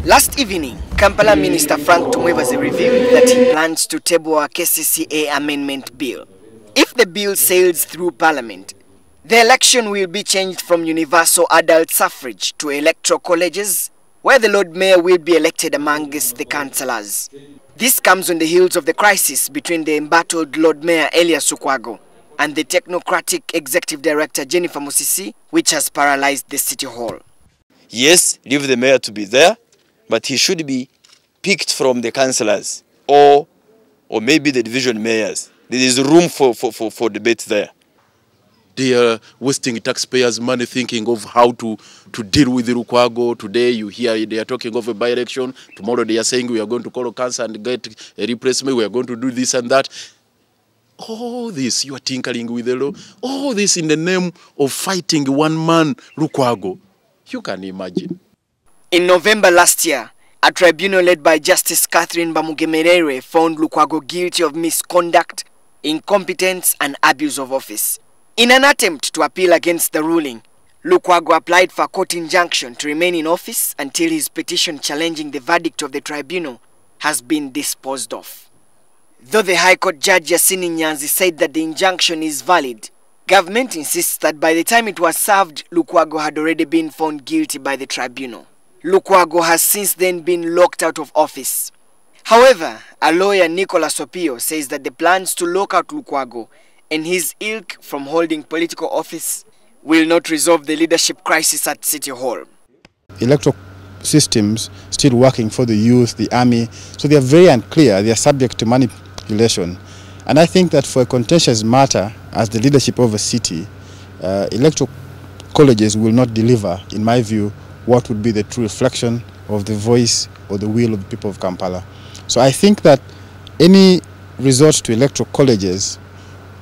Last evening, Kampala Minister Frank Tumwebaze revealed that he plans to table a KCCA amendment bill. If the bill sails through Parliament, the election will be changed from universal adult suffrage to electoral colleges, where the Lord Mayor will be elected amongst the councillors. This comes on the heels of the crisis between the embattled Lord Mayor Elias Lukwago and the technocratic Executive Director Jennifer Musisi, which has paralysed the City Hall. Yes, leave the mayor to be there, but he should be picked from the councillors or maybe the division mayors. There is room for debate there. They are wasting taxpayers' money thinking of how to deal with the Lukwago. Today you hear they are talking of a by-election. Tomorrow they are saying we are going to call a council and get a replacement. We are going to do this and that. All this, you are tinkering with the law. All this in the name of fighting one man, Lukwago. You can imagine. In November last year, a tribunal led by Justice Catherine Bamugemerere found Lukwago guilty of misconduct, incompetence and abuse of office. In an attempt to appeal against the ruling, Lukwago applied for a court injunction to remain in office until his petition challenging the verdict of the tribunal has been disposed of. Though the High Court Judge Yasini Nyanzi said that the injunction is valid, government insists that by the time it was served, Lukwago had already been found guilty by the tribunal. Lukwago has since then been locked out of office. However, a lawyer, Nicholas Opio, says that the plans to lock out Lukwago and his ilk from holding political office will not resolve the leadership crisis at City Hall. Electoral systems still working for the youth, the army, so they are very unclear, they are subject to manipulation. And I think that for a contentious matter, as the leadership of a city, electoral colleges will not deliver, in my view, what would be the true reflection of the voice or the will of the people of Kampala. So I think that any resort to electoral colleges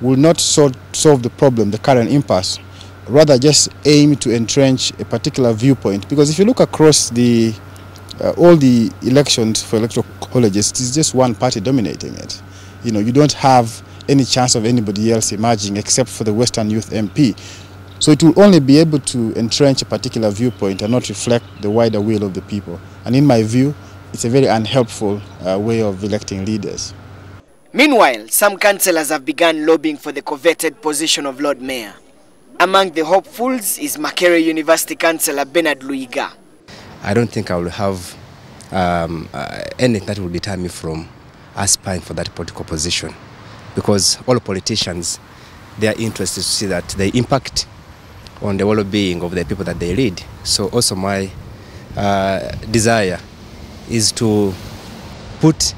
will not solve the problem, the current impasse, rather just aim to entrench a particular viewpoint. Because if you look across all the elections for electoral colleges, it's just one party dominating it. You know, you don't have any chance of anybody else emerging except for the Western Youth MP. So it will only be able to entrench a particular viewpoint and not reflect the wider will of the people. And in my view, it's a very unhelpful way of electing leaders. Meanwhile, some councillors have begun lobbying for the coveted position of Lord Mayor. Among the hopefuls is Makerere University Councillor Bernard Luiga. I don't think I will have anything that will deter me from aspiring for that political position, because all politicians, their interest is to see that they impact on the well-being of the people that they lead. So also my desire is to put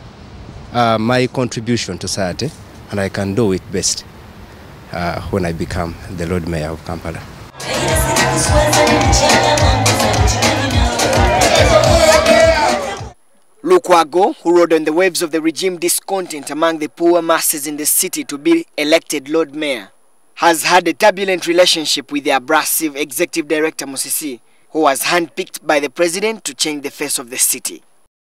my contribution to society, and I can do it best when I become the Lord Mayor of Kampala. Lukwago, who rode on the waves of the regime discontent among the poor masses in the city to be elected Lord Mayor, has had a turbulent relationship with the abrasive Executive Director Musisi, who was handpicked by the President to change the face of the city.